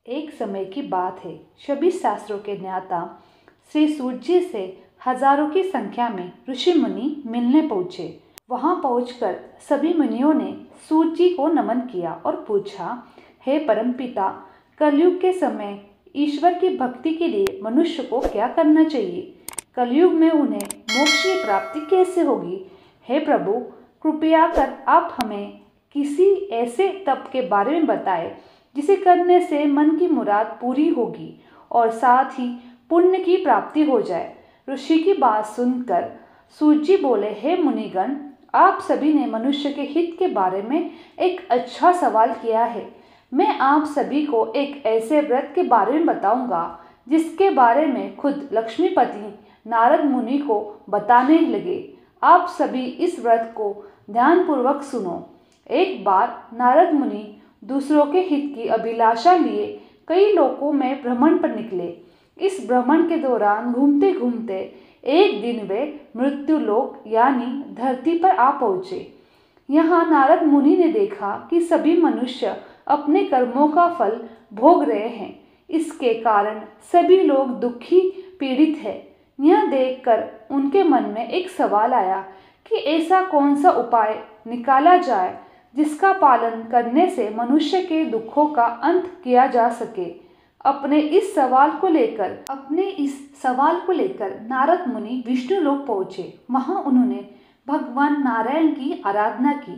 एक समय की बात है। सभी शास्त्रों के ज्ञाता श्री सूत जी से हजारों की संख्या में ऋषि मुनि मिलने पहुँचे। वहां पहुंचकर सभी मुनियों ने सूत जी को नमन किया और पूछा, हे परमपिता, कलयुग के समय ईश्वर की भक्ति के लिए मनुष्य को क्या करना चाहिए? कलयुग में उन्हें मोक्ष की प्राप्ति कैसे होगी? हे प्रभु, कृपया कर आप हमें किसी ऐसे तप के बारे में बताएं जिसे करने से मन की मुराद पूरी होगी और साथ ही पुण्य की प्राप्ति हो जाए। ऋषि की बात सुनकर सूत जी बोले, हे मुनिगण, आप सभी ने मनुष्य के हित के बारे में एक अच्छा सवाल किया है। मैं आप सभी को एक ऐसे व्रत के बारे में बताऊंगा जिसके बारे में खुद लक्ष्मीपति नारद मुनि को बताने लगे। आप सभी इस व्रत को ध्यानपूर्वक सुनो। एक बार नारद मुनि दूसरों के हित की अभिलाषा लिए कई लोकों में भ्रमण पर निकले। इस भ्रमण के दौरान घूमते घूमते एक दिन वे मृत्युलोक यानी धरती पर आ पहुँचे। यहाँ नारद मुनि ने देखा कि सभी मनुष्य अपने कर्मों का फल भोग रहे हैं। इसके कारण सभी लोग दुखी पीड़ित हैं। यह देखकर उनके मन में एक सवाल आया कि ऐसा कौन सा उपाय निकाला जाए जिसका पालन करने से मनुष्य के दुखों का अंत किया जा सके। अपने इस सवाल को लेकर नारद मुनि विष्णु लोक पहुँचे। वहाँ उन्होंने भगवान नारायण की आराधना की।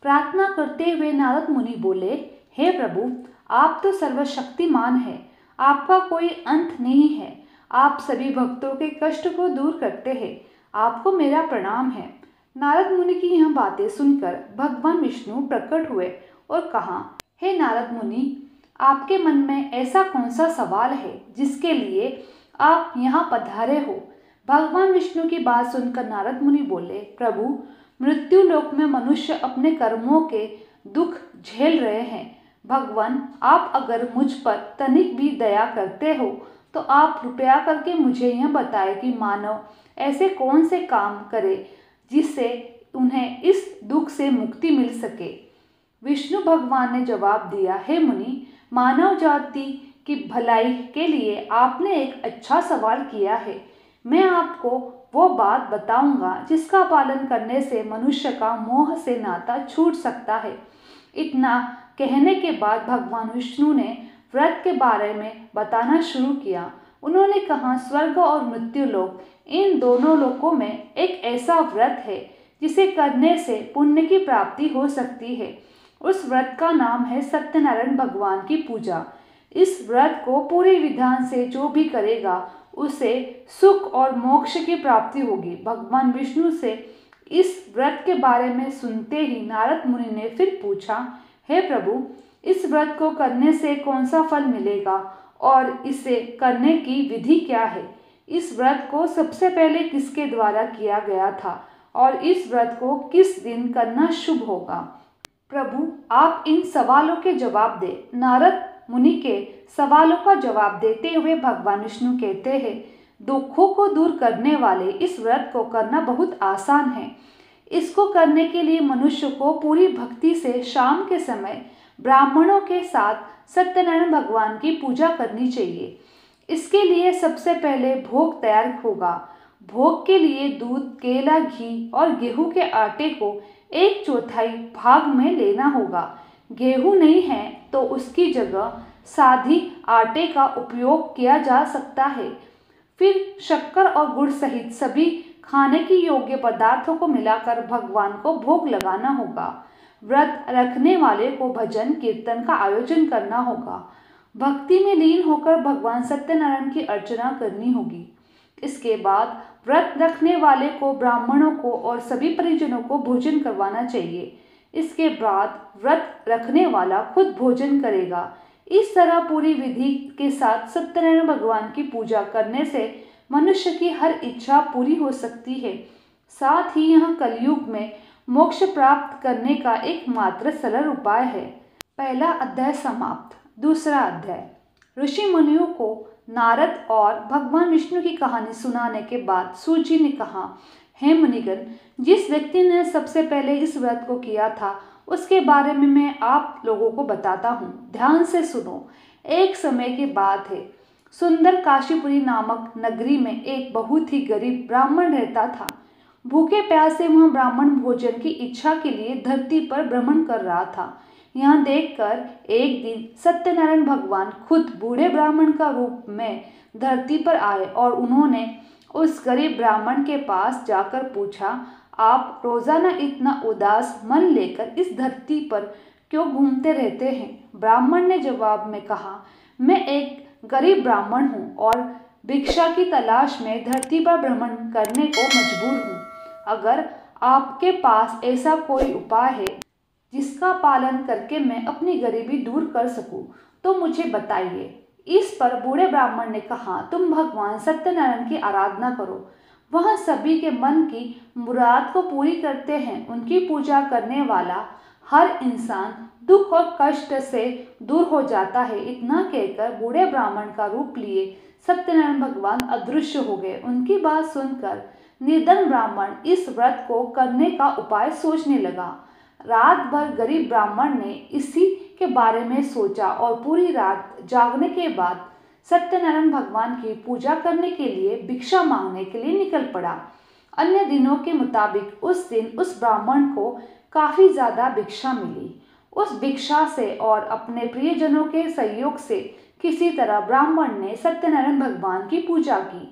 प्रार्थना करते हुए नारद मुनि बोले, हे प्रभु, आप तो सर्वशक्तिमान हैं, आपका कोई अंत नहीं है। आप सभी भक्तों के कष्ट को दूर करते हैं। आपको मेरा प्रणाम है। नारद मुनि की यह बातें सुनकर भगवान विष्णु प्रकट हुए और कहा, हे नारद मुनि, आपके मन में ऐसा कौन सा सवाल है जिसके लिए आप यहाँ पधारे हो? भगवान विष्णु की बात सुनकर नारद मुनि बोले, प्रभु, मृत्यु लोक में मनुष्य अपने कर्मों के दुख झेल रहे हैं। भगवान, आप अगर मुझ पर तनिक भी दया करते हो तो आप कृपया करके मुझे यह बताएं कि मानव ऐसे कौन से काम करे जिससे उन्हें इस दुख से मुक्ति मिल सके। विष्णु भगवान ने जवाब दिया, हे मुनि, मानव जाति की भलाई के लिए आपने एक अच्छा सवाल किया है। मैं आपको वो बात बताऊंगा जिसका पालन करने से मनुष्य का मोह से नाता छूट सकता है। इतना कहने के बाद भगवान विष्णु ने व्रत के बारे में बताना शुरू किया। उन्होंने कहा, स्वर्ग और मृत्यु लोक, इन दोनों लोकों में एक ऐसा व्रत है जिसे करने से पुण्य की प्राप्ति हो सकती है। उस व्रत का नाम है सत्यनारायण भगवान की पूजा। इस व्रत को पूरे विधान से जो भी करेगा उसे सुख और मोक्ष की प्राप्ति होगी। भगवान विष्णु से इस व्रत के बारे में सुनते ही नारद मुनि ने फिर पूछा, हे प्रभु, इस व्रत को करने से कौन सा फल मिलेगा और इसे करने की विधि क्या है? इस व्रत को सबसे पहले किसके द्वारा किया गया था और इस व्रत को किस दिन करना शुभ होगा? प्रभु, आप इन सवालों के जवाब दें। नारद मुनि के सवालों का जवाब देते हुए भगवान विष्णु कहते हैं, दुखों को दूर करने वाले इस व्रत को करना बहुत आसान है। इसको करने के लिए मनुष्य को पूरी भक्ति से शाम के समय ब्राह्मणों के साथ सत्यनारायण भगवान की पूजा करनी चाहिए। इसके लिए सबसे पहले भोग तैयार होगा। भोग के लिए दूध, केला, घी और गेहूं के आटे को 1/4 भाग में लेना होगा। गेहूं नहीं है तो उसकी जगह सादी आटे का उपयोग किया जा सकता है। फिर शक्कर और गुड़ सहित सभी खाने की योग्य पदार्थों को मिलाकर भगवान को भोग लगाना होगा। व्रत रखने वाले को भजन कीर्तन का आयोजन करना होगा। भक्ति में लीन होकर भगवान सत्यनारायण की अर्चना करनी होगी। इसके बाद व्रत रखने वाले को ब्राह्मणों को और सभी परिजनों को भोजन करवाना चाहिए। इसके बाद व्रत रखने वाला खुद भोजन करेगा। इस तरह पूरी विधि के साथ सत्यनारायण भगवान की पूजा करने से मनुष्य की हर इच्छा पूरी हो सकती है। साथ ही यह कलयुग में मोक्ष प्राप्त करने का एकमात्र सरल उपाय है। पहला अध्याय समाप्त। दूसरा अध्याय। ऋषि मुनियों को नारद और भगवान विष्णु की कहानी सुनाने के बाद सूत जी ने कहा, हे मुनिगण, जिस व्यक्ति ने सबसे पहले इस व्रत को किया था उसके बारे में मैं आप लोगों को बताता हूँ। ध्यान से सुनो। एक समय की बात है, सुंदर काशीपुरी नामक नगरी में एक बहुत ही गरीब ब्राह्मण रहता था। भूखे प्यासे वह ब्राह्मण भोजन की इच्छा के लिए धरती पर भ्रमण कर रहा था। यह देखकर एक दिन सत्यनारायण भगवान खुद बूढ़े ब्राह्मण का रूप में धरती पर आए और उन्होंने उस गरीब ब्राह्मण के पास जाकर पूछा, आप रोजाना इतना उदास मन लेकर इस धरती पर क्यों घूमते रहते हैं? ब्राह्मण ने जवाब में कहा, मैं एक गरीब ब्राह्मण हूँ और भिक्षा की तलाश में धरती पर भ्रमण करने को मजबूर हूँ। अगर आपके पास ऐसा कोई उपाय है जिसका पालन करके मैं अपनी गरीबी दूर कर सकूं, तो मुझे बताइए। इस पर बूढ़े ब्राह्मण ने कहा, तुम भगवान सत्यनारायण की आराधना करो। वह सभी के मन की मुराद को पूरी करते हैं। उनकी पूजा करने वाला हर इंसान दुख और कष्ट से दूर हो जाता है। इतना कहकर बूढ़े ब्राह्मण का रूप लिए सत्यनारायण भगवान अदृश्य हो गए। उनकी बात सुनकर निर्धन ब्राह्मण इस व्रत को करने का उपाय सोचने लगा। रात भर गरीब ब्राह्मण ने इसी के बारे में सोचा और पूरी रात जागने के बाद सत्यनारायण भगवान की पूजा करने के लिए भिक्षा मांगने के लिए निकल पड़ा। अन्य दिनों के मुताबिक उस दिन उस ब्राह्मण को काफी ज्यादा भिक्षा मिली। उस भिक्षा से और अपने प्रियजनों के सहयोग से किसी तरह ब्राह्मण ने सत्यनारायण भगवान की पूजा की।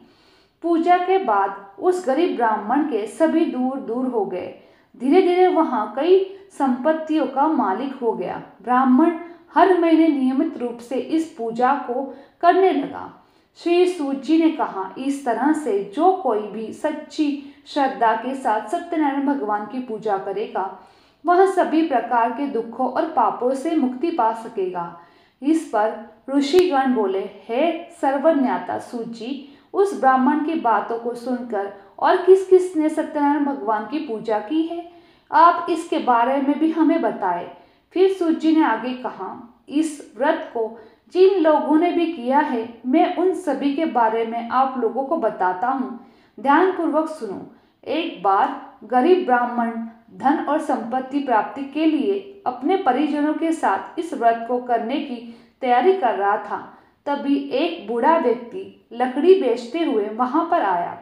पूजा के बाद उस गरीब ब्राह्मण के सभी दूर दूर हो गए। धीरे धीरे वहाँ कई संपत्तियों का मालिक हो गया। ब्राह्मण हर महीने नियमित रूप से इस पूजा को करने लगा। श्री सूत जी ने कहा, इस तरह से जो कोई भी सच्ची श्रद्धा के साथ सत्यनारायण भगवान की पूजा करेगा, वह सभी प्रकार के दुखों और पापों से मुक्ति पा सकेगा। इस पर ऋषिगण बोले, हे सर्वज्ञाता सूत जी, उस ब्राह्मण की बातों को सुनकर और किस किस ने सत्यनारायण भगवान की पूजा की है, आप इसके बारे में भी हमें बताएं। फिर सूत जी ने आगे कहा, इस व्रत को जिन लोगों ने भी किया है, मैं उन सभी के बारे में आप लोगों को बताता हूँ। ध्यानपूर्वक सुनो। एक बार गरीब ब्राह्मण धन और संपत्ति प्राप्ति के लिए अपने परिजनों के साथ इस व्रत को करने की तैयारी कर रहा था। तभी एक बूढ़ा व्यक्ति लकड़ी बेचते हुए वहां पर आया।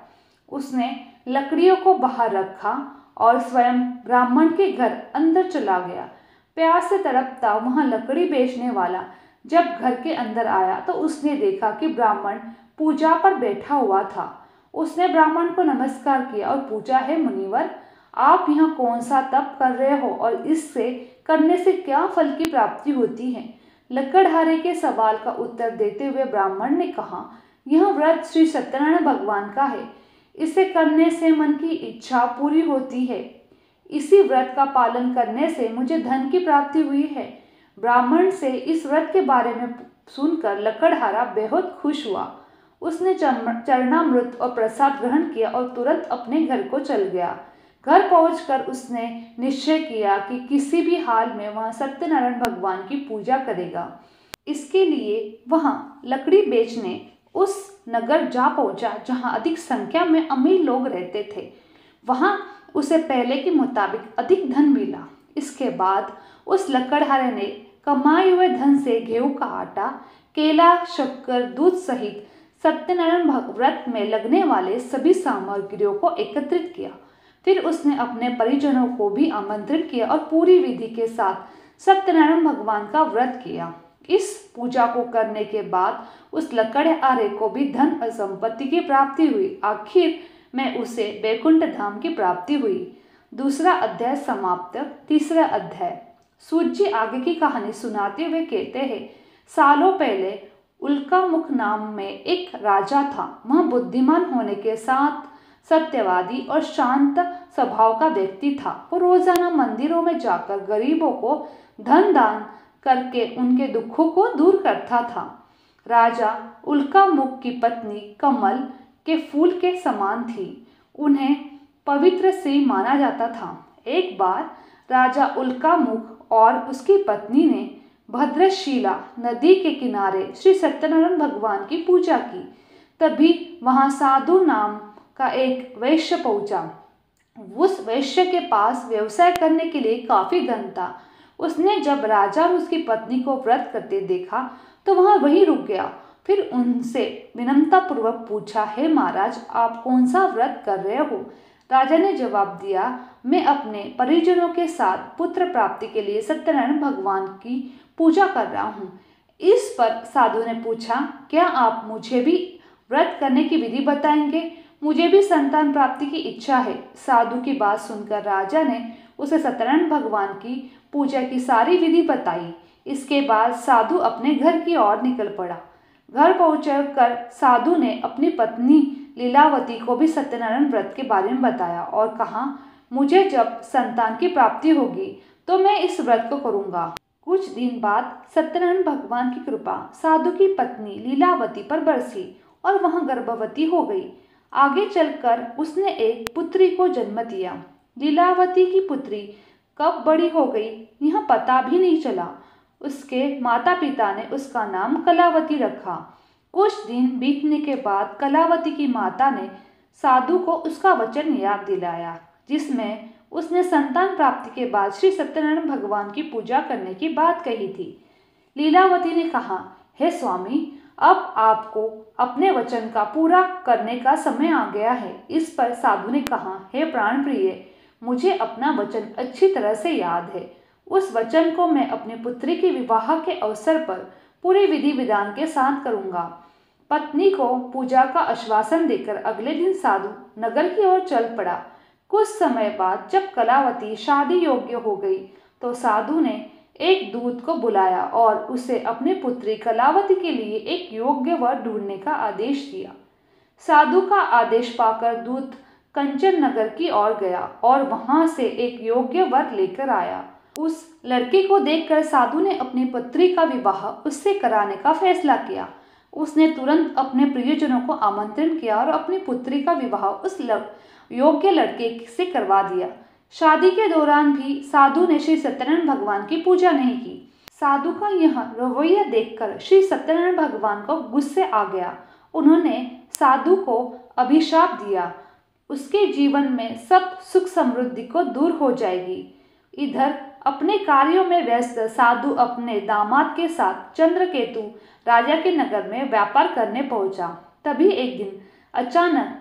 उसने लकड़ियों को बाहर रखा और स्वयं ब्राह्मण के घर अंदर चला गया। प्यास से तड़पता वह लकड़ी बेचने वाला जब घर के अंदर आया तो उसने देखा कि ब्राह्मण पूजा पर बैठा हुआ था। उसने ब्राह्मण को नमस्कार किया और पूछा, है मुनिवर, आप यहाँ कौन सा तप कर रहे हो और इससे करने से क्या फल की प्राप्ति होती है? लकड़हारे के सवाल का उत्तर देते हुए ब्राह्मण ने कहा, यह व्रत श्री सत्यनारायण भगवान का है। इसे करने से मन की इच्छा पूरी होती है। इसी व्रत का पालन करने से मुझे धन की प्राप्ति हुई है। ब्राह्मण से इस व्रत के बारे में सुनकर लकड़हारा बेहद खुश हुआ। उसने चरणामृत और प्रसाद ग्रहण किया और तुरंत अपने घर को चल गया। घर पहुंचकर उसने निश्चय किया कि किसी भी हाल में वह सत्यनारायण भगवान की पूजा करेगा। इसके लिए वह लकड़ी बेचने उस नगर जा पहुंचा जहां अधिक संख्या में अमीर लोग रहते थे। वहां उसे पहले के मुताबिक अधिक धन मिला। इसके बाद उस लकड़हारे ने कमाए हुए धन से गेहूं का आटा, केला, शक्कर, दूध सहित सत्यनारायण व्रत में लगने वाले सभी सामग्रियों को एकत्रित किया। फिर उसने अपने परिजनों को भी आमंत्रित किया और पूरी विधि के साथ सत्यनारायण भगवान का व्रत किया। इस पूजा को करने के बाद उस लकड़हारे को भी धन और संपत्ति की प्राप्ति हुई। आखिर में उसे वैकुंठ धाम की प्राप्ति हुई। दूसरा अध्याय समाप्त। तीसरा अध्याय। सूत जी आगे की कहानी सुनाते हुए कहते हैं, सालों पहले उल्कामुख नाम में एक राजा था। वह बुद्धिमान होने के साथ सत्यवादी और शांत स्वभाव का व्यक्ति था। वो रोजाना मंदिरों में जाकर गरीबों को धन दान करके उनके दुखों को दूर करता था। राजा उल्कामुख की पत्नी कमल के फूल के समान थी। उन्हें पवित्र से माना जाता था। एक बार राजा उल्कामुख और उसकी पत्नी ने भद्रशीला नदी के किनारे श्री सत्यनारायण भगवान की पूजा की। तभी वहां साधु नाम का एक वैश्य पहुंचा। उस वैश्य के पास व्यवसाय करने के लिए काफी धन था। उसने जब राजा और उसकी पत्नी को व्रत करते देखा तो वह वहीं रुक गया। फिर उनसे विनम्रतापूर्वक पूछा, हे महाराज, आप कौन सा व्रत कर रहे हो? राजा ने जवाब दिया, मैं अपने परिजनों के साथ पुत्र प्राप्ति के लिए सत्यनारायण भगवान की पूजा कर रहा हूँ। इस पर साधु ने पूछा, क्या आप मुझे भी व्रत करने की विधि बताएंगे? मुझे भी संतान प्राप्ति की इच्छा है। साधु की बात सुनकर राजा ने उसे सत्यनारायण भगवान की पूजा की सारी विधि बताई। इसके बाद साधु अपने घर की ओर निकल पड़ा। घर पहुंचकर साधु ने अपनी पत्नी लीलावती को भी सत्यनारायण व्रत के बारे में बताया और कहा, मुझे जब संतान की प्राप्ति होगी तो मैं इस व्रत को करूंगा। कुछ दिन बाद सत्यनारायण भगवान की कृपा साधु की पत्नी लीलावती पर बरसी और वह गर्भवती हो गई। आगे चलकर उसने एक पुत्री को जन्म दिया। लीलावती की पुत्री कब बड़ी हो गई यह पता भी नहीं चला। उसके माता पिता ने उसका नाम कलावती रखा। कुछ दिन बीतने के बाद कलावती की माता ने साधु को उसका वचन याद दिलाया, जिसमें उसने संतान प्राप्ति के बाद श्री सत्यनारायण भगवान की पूजा करने की बात कही थी। लीलावती ने कहा, हे स्वामी, अब आपको अपने वचन का पूरा करने का समय आ गया है। इस पर साधु ने कहा, हे प्राण प्रिय, मुझे अपना वचन अच्छी तरह से याद है। उस वचन को मैं अपनी पुत्री के विवाह के अवसर पर पूरे विधि विधान के साथ करूंगा। पत्नी को पूजा का आश्वासन देकर अगले दिन साधु नगर की ओर चल पड़ा। कुछ समय बाद जब कलावती शादी योग्य हो गई तो साधु ने एक दूत को बुलाया और उसे अपनी पुत्री कलावती के लिए एक योग्य वर ढूंढने का आदेश दिया। साधु का आदेश पाकर दूत कंचन नगर की ओर गया और वहां से एक योग्य वर लेकर आया। उस लड़के को देखकर साधु ने अपनी पुत्री का विवाह उससे कराने का फैसला किया। उसने तुरंत अपने प्रियजनों को आमंत्रित किया और अपनी पुत्री का विवाह उस योग्य लड़के से करवा दिया। शादी के दौरान भी साधु ने श्री सत्यनारायण भगवान की पूजा नहीं की। साधु का यह रवैया देखकर श्री सत्यनारायण भगवान को गुस्से आ गया। उन्होंने साधु को अभिशाप दिया, उसके जीवन में सब सुख समृद्धि को दूर हो जाएगी। इधर अपने कार्यों में व्यस्त साधु अपने दामाद के साथ चंद्रकेतु राजा के नगर में व्यापार करने पहुंचा। तभी एक दिन अचानक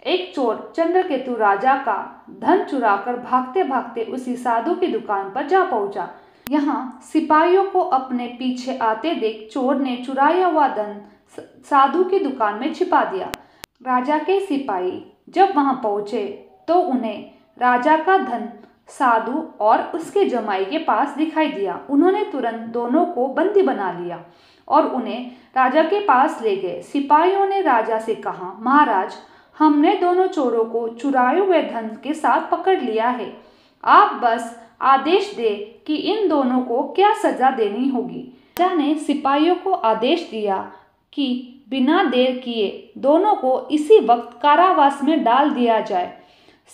एक चोर चंद्रकेतु राजा का धन चुराकर भागते भागते उसी साधु की दुकान पर जा पहुंचा। यहाँ सिपाहियों को अपने पीछे आते देख चोर ने चुराया हुआ धन साधु की दुकान में छिपा दिया। राजा के सिपाही जब वहां पहुंचे तो उन्हें राजा का धन साधु और उसके जमाई के पास दिखाई दिया। उन्होंने तुरंत दोनों को बंदी बना लिया और उन्हें राजा के पास ले गए। सिपाहियों ने राजा से कहा, महाराज, हमने दोनों चोरों को चुराए हुए धन के साथ पकड़ लिया है। आप बस आदेश दे कि इन दोनों को क्या सजा देनी होगी। राजा ने सिपाहियों को आदेश दिया कि बिना देर किए दोनों को इसी वक्त कारावास में डाल दिया जाए,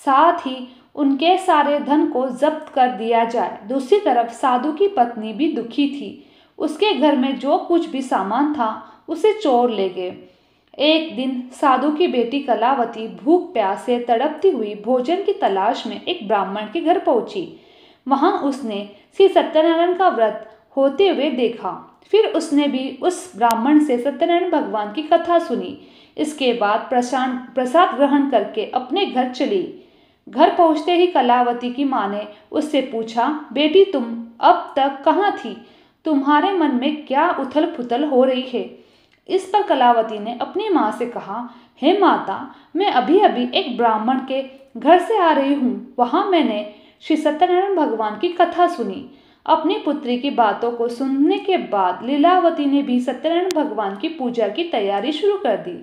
साथ ही उनके सारे धन को जब्त कर दिया जाए। दूसरी तरफ साधु की पत्नी भी दुखी थी। उसके घर में जो कुछ भी सामान था उसे चोर ले गए। एक दिन साधु की बेटी कलावती भूख प्यास से तड़पती हुई भोजन की तलाश में एक ब्राह्मण के घर पहुंची। वहां उसने श्री सत्यनारायण का व्रत होते हुए देखा। फिर उसने भी उस ब्राह्मण से सत्यनारायण भगवान की कथा सुनी। इसके बाद प्रसाद ग्रहण करके अपने घर चली। घर पहुंचते ही कलावती की माँ ने उससे पूछा, बेटी, तुम अब तक कहाँ थी? तुम्हारे मन में क्या उथल पुथल हो रही है? इस पर कलावती ने अपनी माँ से कहा, हे माता, मैं अभी अभी एक ब्राह्मण के घर से आ रही हूँ। वहाँ मैंने श्री सत्यनारायण भगवान की कथा सुनी। अपनी पुत्री की बातों को सुनने के बाद लीलावती ने भी सत्यनारायण भगवान की पूजा की तैयारी शुरू कर दी।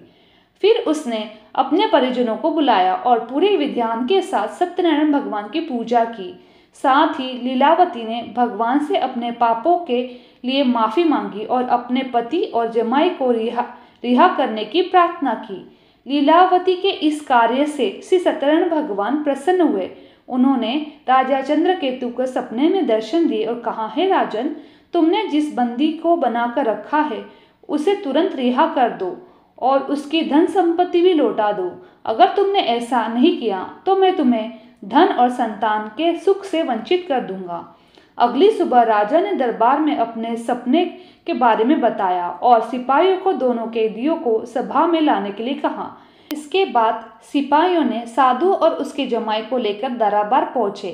फिर उसने अपने परिजनों को बुलाया और पूरे विधान के साथ सत्यनारायण भगवान की पूजा की। साथ ही लीलावती ने भगवान से अपने पापों के लिए माफ़ी मांगी और अपने पति और जमाई को रिहा करने की प्रार्थना की। लीलावती के इस कार्य से श्री सत्यनारायण भगवान प्रसन्न हुए। उन्होंने राजा चंद्रकेतु को सपने में दर्शन दिए और कहा, हे राजन, तुमने जिस बंदी को बनाकर रखा है उसे तुरंत रिहा कर दो और उसकी धन संपत्ति भी लौटा दो। अगर तुमने ऐसा नहीं किया तो मैं तुम्हें धन और संतान के सुख से वंचित कर दूंगा। अगली सुबह राजा ने दरबार में अपने सपने के बारे में बताया और सिपाहियों को दोनों कैदियों को सभा में लाने के लिए कहा। इसके बाद सिपाहियों ने साधु और उसके जमाई को लेकर दरबार पहुंचे।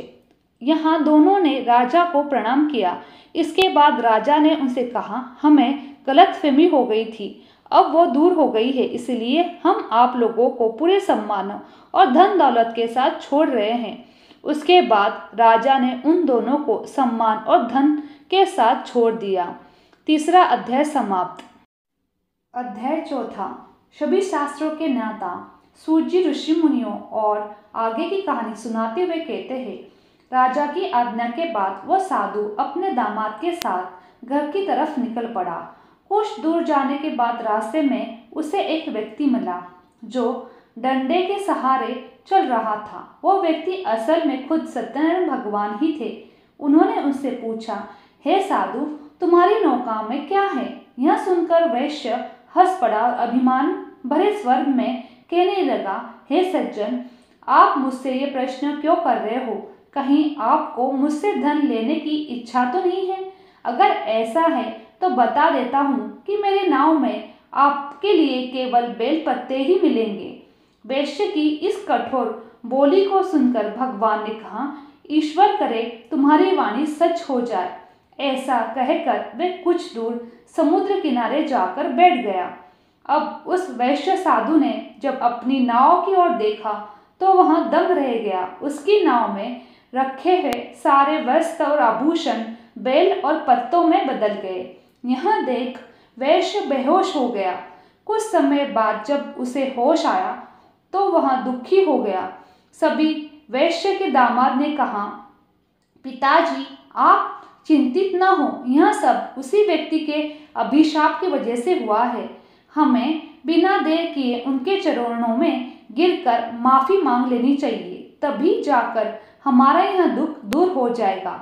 यहाँ दोनों ने राजा को प्रणाम किया। इसके बाद राजा ने उनसे कहा, हमें गलतफहमी हो गई थी, अब वो दूर हो गई है, इसलिए हम आप लोगों को पूरे सम्मान और धन दौलत के साथ छोड़ रहे हैं। उसके बाद राजा ने उन दोनों को सम्मान और धन के साथ छोड़ दिया। तीसरा अध्याय समाप्त। अध्याय चौथा। सभी शास्त्रों के ज्ञाता सूर्य ऋषि मुनियों और आगे की कहानी सुनाते हुए कहते हैं, राजा की आज्ञा के बाद वह साधु अपने दामाद के साथ घर की तरफ निकल पड़ा। कुछ दूर जाने के बाद रास्ते में उसे एक व्यक्ति मिला जो डंडे के सहारे चल रहा था। वह व्यक्ति असल में खुद सत्यनारायण भगवान ही थे। उन्होंने उनसे पूछा, हे साधु, तुम्हारी नौका में क्या है? यह सुनकर वैश्य हंस पड़ा और अभिमान भरे स्वर में कहने लगा, हे सज्जन, आप मुझसे ये प्रश्न क्यों कर रहे हो? कहीं आपको मुझसे धन लेने की इच्छा तो नहीं है? अगर ऐसा है तो बता देता हूँ कि मेरे नाव में आपके लिए केवल बेल पत्ते ही मिलेंगे। वैश्य की इस कठोर बोली को सुनकर भगवान ने कहा, ईश्वर करे तुम्हारी वाणी सच हो जाए। ऐसा कहकर वे कुछ दूर समुद्र किनारे जाकर बैठ गया। अब उस वैश्य साधु ने जब अपनी नाव की ओर देखा तो वहां दंग रह गया। उसकी नाव में रखे हुए सारे वस्त्र और आभूषण बेल और पत्तों में बदल गए। यह देख वैश्य बेहोश हो गया। कुछ समय बाद जब उसे होश आया तो वह दुखी हो गया। सभी वैश्य के दामाद ने कहा, पिताजी, आप चिंतित न हो, यह सब उसी व्यक्ति के अभिशाप की वजह से हुआ है। हमें बिना देर किए उनके चरणों में गिरकर माफी मांग लेनी चाहिए, तभी जाकर हमारा यह दुख दूर हो जाएगा।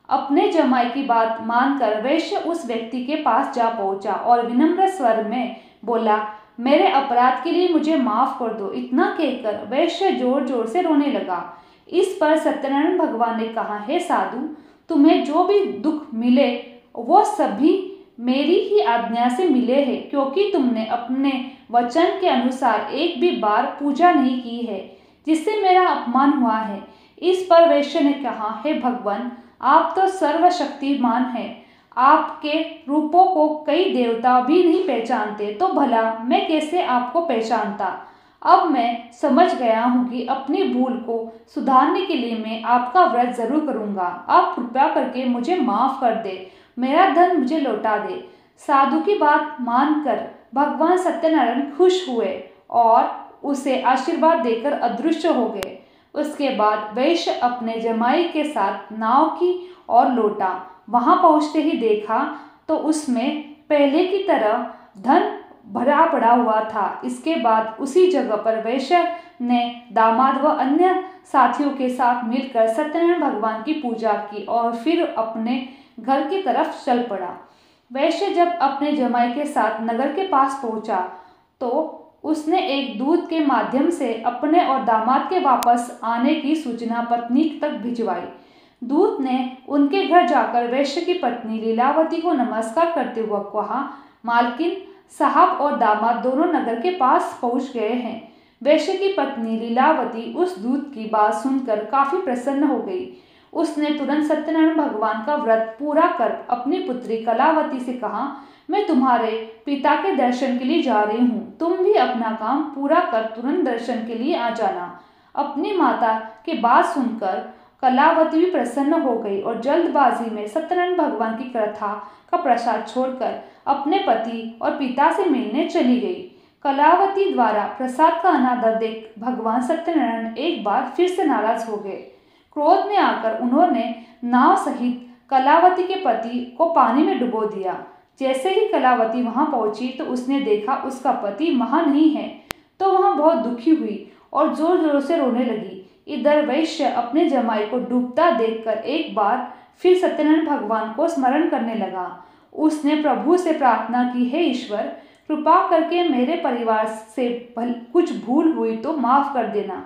अपने जमाई की बात मानकर वैश्य उस व्यक्ति के पास जा पहुंचा और विनम्र स्वर में बोला, मेरे अपराध के लिए मुझे माफ कर दो। इतना कहकर वैश्य जोर जोर से रोने लगा। इस पर सत्यनारायण भगवान ने कहा, हे साधु, तुम्हें जो भी दुख मिले वो सभी मेरी ही आज्ञा से मिले हैं, क्योंकि तुमने अपने वचन के अनुसार एक भी बार पूजा नहीं की है, जिससे मेरा अपमान हुआ है। इस पर वैश्य ने कहा, हे भगवान, आप तो सर्वशक्तिमान हैं, आपके रूपों को कई देवता भी नहीं पहचानते, तो भला मैं कैसे आपको पहचानता। अब मैं समझ गया हूँ कि अपनी भूल को सुधारने के लिए मैं आपका व्रत जरूर करूँगा। आप कृपया करके मुझे माफ कर दे, मेरा धन मुझे लौटा दे। साधु की बात मानकर भगवान सत्यनारायण खुश हुए और उसे आशीर्वाद देकर अदृश्य हो गए। उसके बाद वैश्य अपने जमाई के साथ नाव की ओर लौटा। वहां पहुंचते ही देखा तो उसमें पहले की तरह धन भरा पड़ा हुआ था। इसके बाद उसी जगह पर वैश्य ने दामाद व अन्य साथियों के साथ मिलकर सत्यनारायण भगवान की पूजा की और फिर अपने घर की तरफ चल पड़ा। वैश्य जब अपने जमाई के साथ नगर के पास पहुंचा तो उसने एक दूत के माध्यम से अपने और दामाद के वापस आने की सूचना पत्नी तक भिजवाई। दूत ने उनके घर जाकर वैश्य की पत्नी लीलावती को नमस्कार करते हुए कहा, मालकिन साहब और दामाद दोनों नगर के पास पहुंच गए हैं। वैश्य की पत्नी लीलावती उस दूत की बात सुनकर काफी प्रसन्न हो गई। उसने तुरंत सत्यनारायण भगवान का व्रत पूरा कर अपनी पुत्री कलावती से कहा, मैं तुम्हारे पिता के दर्शन के लिए जा रही हूँ, तुम भी अपना काम पूरा कर तुरंत दर्शन के लिए आ जाना। अपनी माता की बात सुनकर कलावती भी प्रसन्न हो गई और जल्दबाजी में सत्यनारायण भगवान की कथा का प्रसाद छोड़कर अपने पति और पिता से मिलने चली गई। कलावती द्वारा प्रसाद का अनादर देख भगवान सत्यनारायण एक बार फिर से नाराज हो गए। क्रोध में आकर उन्होंने नाव सहित कलावती के पति को पानी में डुबो दिया। जैसे ही कलावती वहां पहुंची तो उसने देखा उसका पति वहां नहीं है, तो वहां बहुत दुखी हुई और जोर जोर से रोने लगी। इधर वैश्य अपने जमाई को डूबता देखकर एक बार फिर सत्यनारायण भगवान को स्मरण करने लगा। उसने प्रभु से प्रार्थना की, हे ईश्वर, कृपा करके मेरे परिवार से कुछ भूल हुई तो माफ कर देना।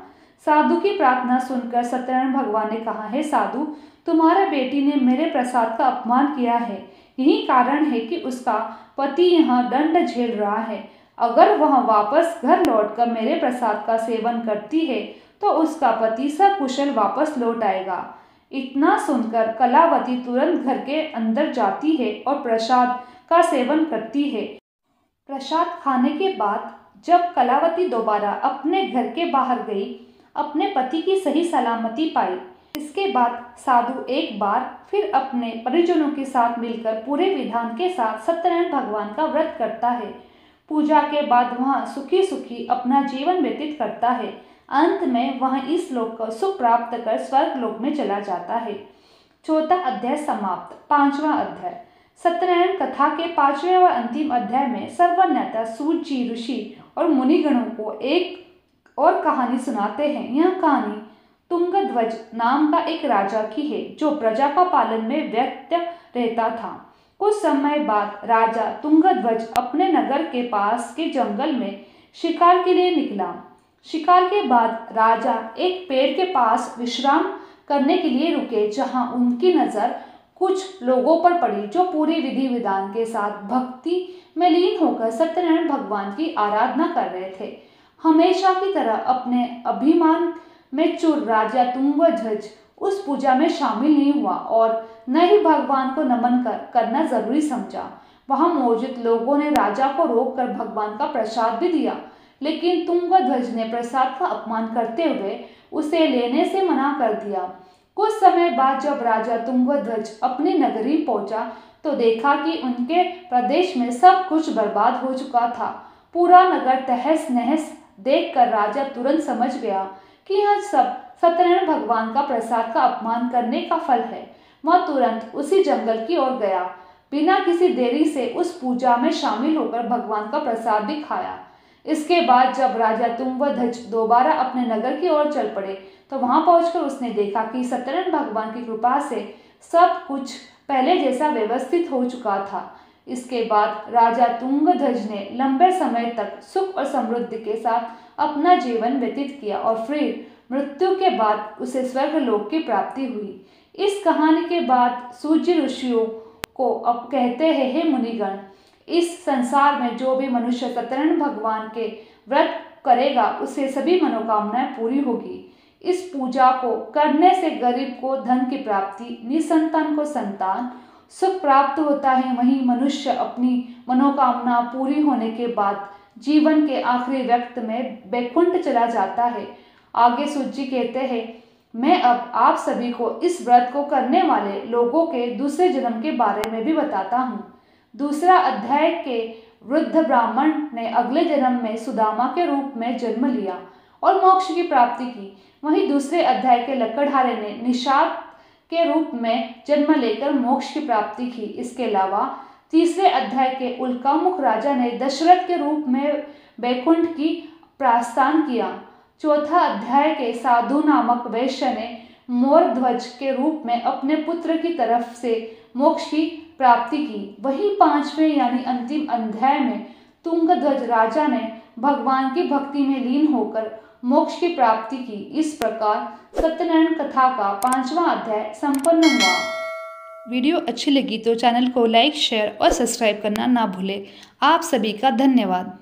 साधु की प्रार्थना सुनकर सत्यनारायण भगवान ने कहा, हे साधु, तुम्हारे बेटी ने मेरे प्रसाद का अपमान किया है। यही कारण है कि उसका पति यहाँ दंड झेल रहा है। अगर वह वापस घर लौटकर मेरे प्रसाद का सेवन करती है तो उसका पति सकुशल वापस लौट आएगा। इतना सुनकर कलावती तुरंत घर के अंदर जाती है और प्रसाद का सेवन करती है। प्रसाद खाने के बाद जब कलावती दोबारा अपने घर के बाहर गई, अपने पति की सही सलामती पाई। इसके बाद साधु एक बार फिर अपने परिजनों के साथ मिलकर पूरे विधान के साथ सत्यनारायण भगवान का व्रत करता है। पूजा के बाद वह सुखी सुखी अपना जीवन व्यतीत करता है। अंत में वह इस लोक को सुख प्राप्त कर स्वर्ग लोक में चला जाता है। चौथा अध्याय समाप्त। पांचवा अध्याय। सत्यनारायण कथा के पांचवें और अंतिम अध्याय में सर्वज्ञता सूत जी ऋषि और मुनिगणों को एक और कहानी सुनाते हैं। यह कहानी तुंगध्वज नाम का एक राजा की है जो प्रजा का पालन में व्यस्त रहता था। कुछ समय बाद राजा तुंगध्वज अपने नगर के पास के जंगल में शिकार के लिए निकला। शिकार के बाद राजा एक पेड़ के पास विश्राम करने के लिए रुके, जहां उनकी नज़र कुछ लोगों पर पड़ी जो पूरी विधि विधान के साथ भक्ति में लीन होकर सत्यनारायण भगवान की आराधना कर रहे थे। हमेशा की तरह अपने अभिमान में चूर राजा तुंगध्वज उस पूजा में शामिल नहीं हुआ और न ही भगवान को नमन करना जरूरी समझा। वहां मौजूद लोगों ने राजा को रोककर भगवान का प्रसाद भी दिया, लेकिन तुंगध्वज ने प्रसाद का अपमान करते हुए उसे लेने से मना कर दिया। कुछ समय बाद जब राजा तुंगध्वज अपनी नगरी पहुंचा तो देखा कि उनके प्रदेश में सब कुछ बर्बाद हो चुका था। पूरा नगर तहस नहस देखकर राजा तुरंत समझ गया कि यह सब सत्यनारायण भगवान का प्रसाद का अपमान करने का फल है। वह तुरंत उसी जंगल की ओर गया। बिना किसी देरी से उस पूजा में शामिल होकर भगवान का प्रसाद भी खाया। इसके बाद जब राजा तुंगध्वज दोबारा अपने नगर की ओर चल पड़े तो वहां पहुंचकर उसने देखा कि सत्यनारायण भगवान की कृपा से सब कुछ पहले जैसा व्यवस्थित हो चुका था। इसके बाद राजा तुंगध्वज ने लंबे समय तक सुख और समृद्धि के साथ अपना जीवन व्यतीत किया और फिर मृत्यु के बाद उसे स्वर्गलोक की प्राप्ति हुई। इस कहानी के बाद सूत जी ऋषियों को अब कहते हैं, हे मुनिगण, इस संसार में जो भी मनुष्य सत्यनारायण भगवान के व्रत करेगा उसे सभी मनोकामनाएं पूरी होगी। इस पूजा को करने से गरीब को धन की प्राप्ति, निसंतान को संतान, सुख प्राप्त होता है। वहीं मनुष्य अपनी मनोकामना पूरी होने के बाद जीवन के आखिरी वक्त में बैकुंठ चला जाता है। आगे सूत जी कहते हैं, मैं अब आप सभी को इस व्रत को करने वाले लोगों के दूसरे जन्म के बारे में भी बताता हूँ। दूसरा अध्याय के वृद्ध ब्राह्मण ने अगले जन्म में सुदामा के रूप में जन्म लिया और मोक्ष की प्राप्ति की। वहीं दूसरे अध्याय के लकड़हारे ने निषाद के रूप में जन्म लेकर मोक्ष की प्राप्ति की। इसके अलावा तीसरे अध्याय के उल्कामुख राजा ने दशरथ के रूप में बैकुंठ की प्रस्थान किया। चौथा अध्याय के साधु नामक वैश्य ने मोरध्वज के रूप में अपने पुत्र की तरफ से मोक्ष की प्राप्ति की। वही पांचवें यानी अंतिम अध्याय में तुंगध्वज राजा ने भगवान की भक्ति में लीन होकर मोक्ष की प्राप्ति की। इस प्रकार सत्यनारायण कथा का पांचवा अध्याय संपन्न हुआ। वीडियो अच्छी लगी तो चैनल को लाइक, शेयर और सब्सक्राइब करना ना भूलें। आप सभी का धन्यवाद।